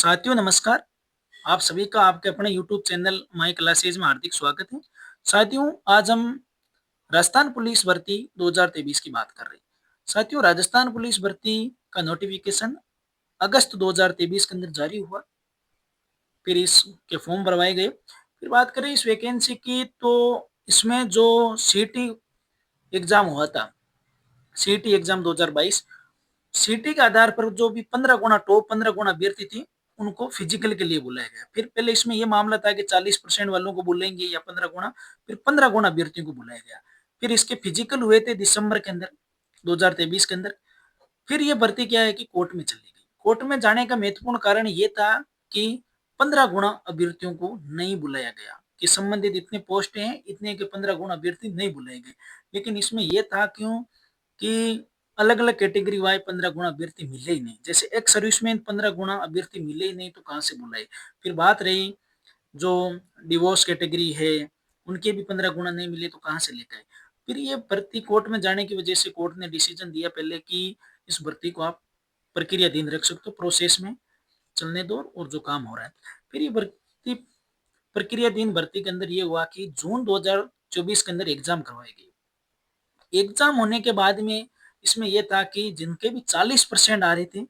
साथियों नमस्कार। आप सभी का आपके अपने YouTube चैनल माई क्लासेज में हार्दिक स्वागत है। साथियों आज हम राजस्थान पुलिस भर्ती 2023 की बात कर रहे हैं। साथियों राजस्थान पुलिस भर्ती का नोटिफिकेशन अगस्त 2023 के अंदर जारी हुआ। फिर इसके फॉर्म भरवाए गए। फिर बात करें इस वैकेंसी की तो इसमें जो सीटी एग्जाम हुआ था, सीटी एग्जाम 2022, सीटी के आधार पर जो भी 15 गुना टॉप 15 गुना अभ्यर्थी थी उनको फिजिकल के लिए बुलाया गया। फिर पहले इसमें यह मामला था कि 40% वालों को बुलाएंगे या 15 गुना, फिर 15 गुना अभ्यर्थियों को बुलाया गया। फिर इसके फिजिकल हुए थे दिसंबर के अंदर 2023 के अंदर। फिर ये भर्ती क्या है कि कोर्ट में चली गई। कोर्ट में जाने का महत्वपूर्ण कारण ये था कि 15 गुना अभ्यर्थियों को नहीं बुलाया गया कि संबंधित इतने पोस्ट हैं, इतने के 15 गुना अभ्यर्थी नहीं बुलाए गए। लेकिन इसमें यह था क्यों कि अलग अलग कैटेगरी वाइज 15 गुना अभ्यर्थी मिले ही नहीं। जैसे एक्स सर्विसमैन 15 गुना अभ्यर्थी मिले ही नहीं तो कहां से बुलाए। फिर बात रही जो डिवोर्स कैटेगरी है उनके भी 15 गुना नहीं मिले तो कहां से लेकर आए। फिर ये भर्ती कोर्ट में जाने की वजह से कोर्ट ने डिसीजन दिया पहले कि इस भर्ती को आप प्रक्रियाधीन रख सकते हो, प्रोसेस में चलने दो और जो काम हो रहा है। फिर ये भर्ती प्रक्रियाधीन भर्ती के अंदर ये हुआ कि जून 2024 के अंदर एग्जाम करवाई गई। एग्जाम होने के बाद में इसमें यह था कि जिनके भी 40% आ रहे थे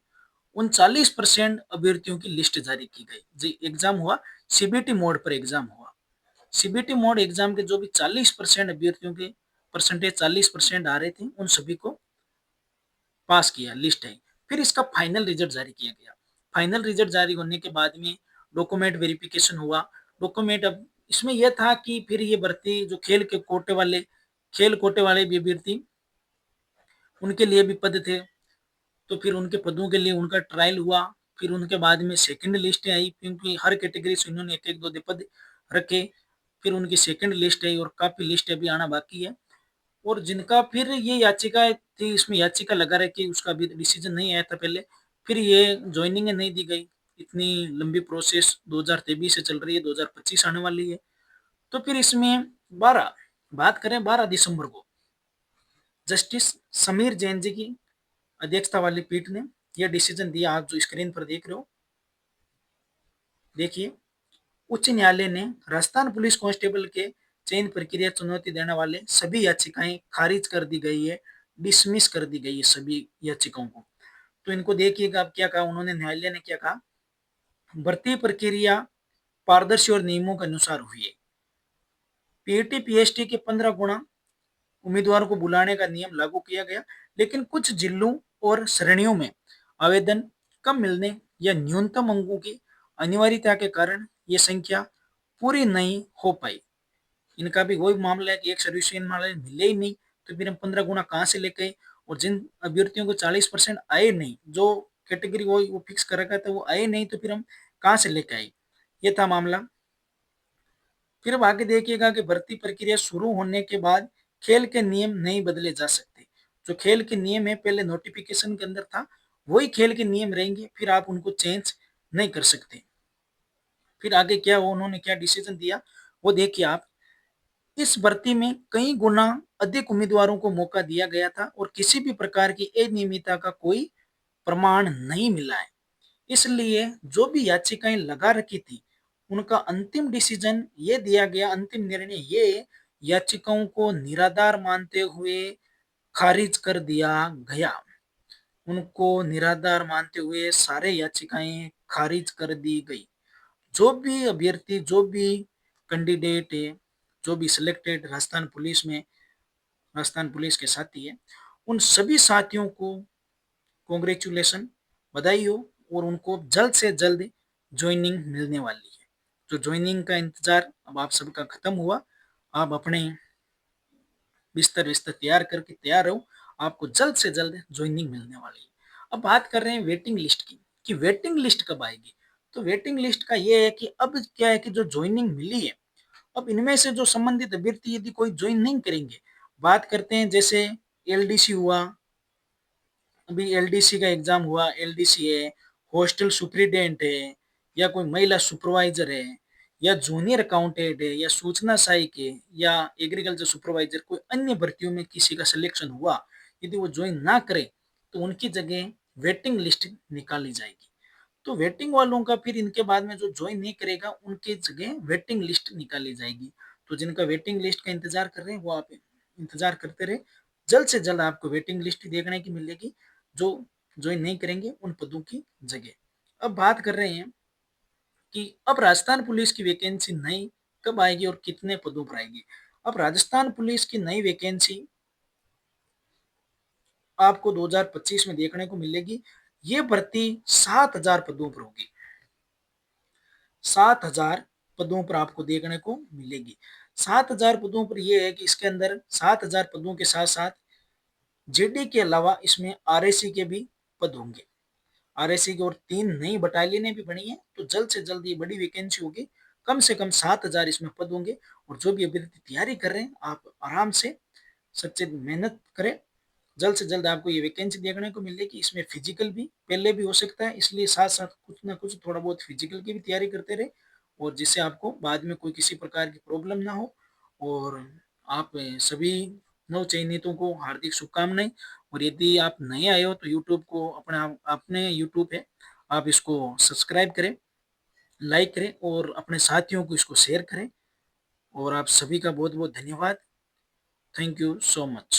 उन 40% अभ्यर्थियों की लिस्ट जारी की गई। जी एग्जाम हुआ, सीबीटी मोड पर एग्जाम हुआ। सीबीटी मोड एग्जाम के जो भी 40% अभ्यर्थियों के परसेंटेज 40% आ रहे थे उन सभी को पास किया, लिस्ट है। फिर इसका फाइनल रिजल्ट जारी किया गया। फाइनल रिजल्ट जारी होने के बाद में डॉक्यूमेंट वेरिफिकेशन हुआ। डॉक्यूमेंट अब इसमें यह था कि फिर ये भर्ती जो खेल कोटे वाले भी अभ्यर्थी उनके लिए भी पद थे, तो फिर उनके पदों के लिए उनका ट्रायल हुआ। फिर उनके बाद में सेकंड लिस्ट आई क्योंकि हर कैटेगरी से उन्होंने एक एक दो दो पद रखे। फिर उनकी सेकंड लिस्ट आई और काफी लिस्ट अभी आना बाकी है। और जिनका फिर ये याचिका थी, इसमें याचिका लगा रहे कि उसका अभी डिसीजन नहीं आया था पहले, फिर ये ज्वाइनिंग नहीं दी गई। इतनी लंबी प्रोसेस 2023 से चल रही है, 2025 आने वाली है। तो फिर इसमें 12 बात करें 12 दिसंबर को जस्टिस समीर जैन जी की अध्यक्षता वाली पीठ ने यह डिसीजन दिया। आप जो स्क्रीन पर देख रहे हो देखिए, उच्च न्यायालय ने राजस्थान पुलिस कांस्टेबल के चयन प्रक्रिया चुनौती देने वाले सभी याचिकाएं खारिज कर दी गई है, डिसमिस कर दी गई है सभी याचिकाओं को। तो इनको देखिएगा अब क्या कहा उन्होंने, न्यायालय ने क्या कहा, भर्ती प्रक्रिया पारदर्शी और नियमों के अनुसार हुई है। पीटी पीएसटी के 15 गुना उम्मीदवारों को बुलाने का नियम लागू किया गया, लेकिन कुछ जिलों और श्रेणियों में आवेदन कम मिलने या न्यूनतम अंकों की अनिवार्यता के कारण ये संख्या पूरी नहीं हो पाई। इनका भी वही मामला है कि एक सर्विसमैन मामले मिले ही नहीं तो फिर हम 15 गुना कहाँ से लेके आए। और जिन अभ्यर्थियों को 40% आए नहीं, जो कैटेगरी वो फिक्स कर रखा था वो आए नहीं, तो फिर हम कहाँ से लेके आए। ये था मामला। फिर अब आगे देखिएगा कि भर्ती प्रक्रिया शुरू होने के बाद खेल के नियम नहीं बदले जा सकते। जो खेल के नियम है पहले नोटिफिकेशन के अंदर था वही खेल के नियम रहेंगे, फिर आप उनको चेंज नहीं कर सकते। फिर आगे क्या हुआ, उन्होंने क्या डिसीजन दिया वो देखिए आप। इस भर्ती में कई गुना अधिक उम्मीदवारों को मौका दिया गया था और किसी भी प्रकार की अनियमितता का कोई प्रमाण नहीं मिला है। इसलिए जो भी याचिकाएं लगा रखी थी उनका अंतिम डिसीजन ये दिया गया, अंतिम निर्णय ये याचिकाओं को निराधार मानते हुए खारिज कर दिया गया। उनको निराधार मानते हुए सारे याचिकाएं खारिज कर दी गई। जो भी अभ्यर्थी, जो भी कैंडिडेट है, जो भी सिलेक्टेड राजस्थान पुलिस के साथी है, उन सभी साथियों को कॉन्ग्रेचुलेशन, बधाई हो। और उनको जल्द से जल्द ज्वाइनिंग मिलने वाली है। जो ज्वाइनिंग का इंतजार अब आप सबका खत्म हुआ, आप अपने बिस्तर विस्तर तैयार करके तैयार रहो, आपको जल्द से जल्द ज्वाइनिंग मिलने वाली है। अब बात कर रहे हैं वेटिंग लिस्ट की कि वेटिंग लिस्ट कब आएगी। तो वेटिंग लिस्ट का ये है कि अब क्या है कि जो ज्वाइनिंग मिली है, अब इनमें से जो संबंधित अभ्यर्थी यदि कोई ज्वाइन नहीं करेंगे, बात करते हैं जैसे एलडीसी हुआ, अभी एलडीसी का एग्जाम हुआ, एलडीसी है, हॉस्टल सुप्रिटेंडेंट है, या कोई महिला सुपरवाइजर है, या जूनियर अकाउंटेंट है, या सूचना सहायक है, या एग्रीकल्चर सुपरवाइजर, कोई अन्य भर्तियों में किसी का सिलेक्शन हुआ, यदि वो ज्वाइन ना करे तो उनकी जगह वेटिंग लिस्ट निकाली जाएगी। तो वेटिंग वालों का फिर इनके बाद में जो ज्वाइन नहीं करेगा उनके जगह वेटिंग लिस्ट निकाली जाएगी। तो जिनका वेटिंग लिस्ट का इंतजार कर रहे हैं वो आप इंतजार करते रहे, जल्द से जल्द आपको वेटिंग लिस्ट देखने की मिलेगी जो ज्वाइन नहीं करेंगे उन पदों की जगह। अब बात कर रहे हैं कि अब राजस्थान पुलिस की वैकेंसी नई कब आएगी और कितने पदों पर आएगी। अब राजस्थान पुलिस की नई वैकेंसी आपको 2025 में देखने को मिलेगी। ये भर्ती 7,000 पदों पर होगी। 7,000 पदों पर आपको देखने को मिलेगी। 7,000 पदों पर यह है कि इसके अंदर 7,000 पदों के साथ साथ जेडी के अलावा इसमें आरएसी के भी पद होंगे। आरएसी की और 3 नई बटालियनें भी बनी हैं, तो जल्द से जल्द ये बड़ी वैकेंसी होगी। कम से कम 7,000 इसमें पद होंगे और जो भी अभ्यर्थी तैयारी कर रहे हैं आप आराम से सच्चे मेहनत करें। जल्द से जल्द आपको ये वैकेंसी देखने को मिलेगी। इसमें फिजिकल भी पहले भी हो सकता है, इसलिए साथ साथ कुछ ना कुछ थोड़ा बहुत फिजिकल की भी तैयारी करते रहे और जिससे आपको बाद में कोई किसी प्रकार की प्रॉब्लम ना हो। और आप सभी नव चयनितों को हार्दिक शुभकामनाएं। और यदि आप नए आए हो तो यूट्यूब को अपने यूट्यूब है, आप इसको सब्सक्राइब करें, लाइक करें और अपने साथियों को इसको शेयर करें। और आप सभी का बहुत बहुत धन्यवाद। Thank you so much.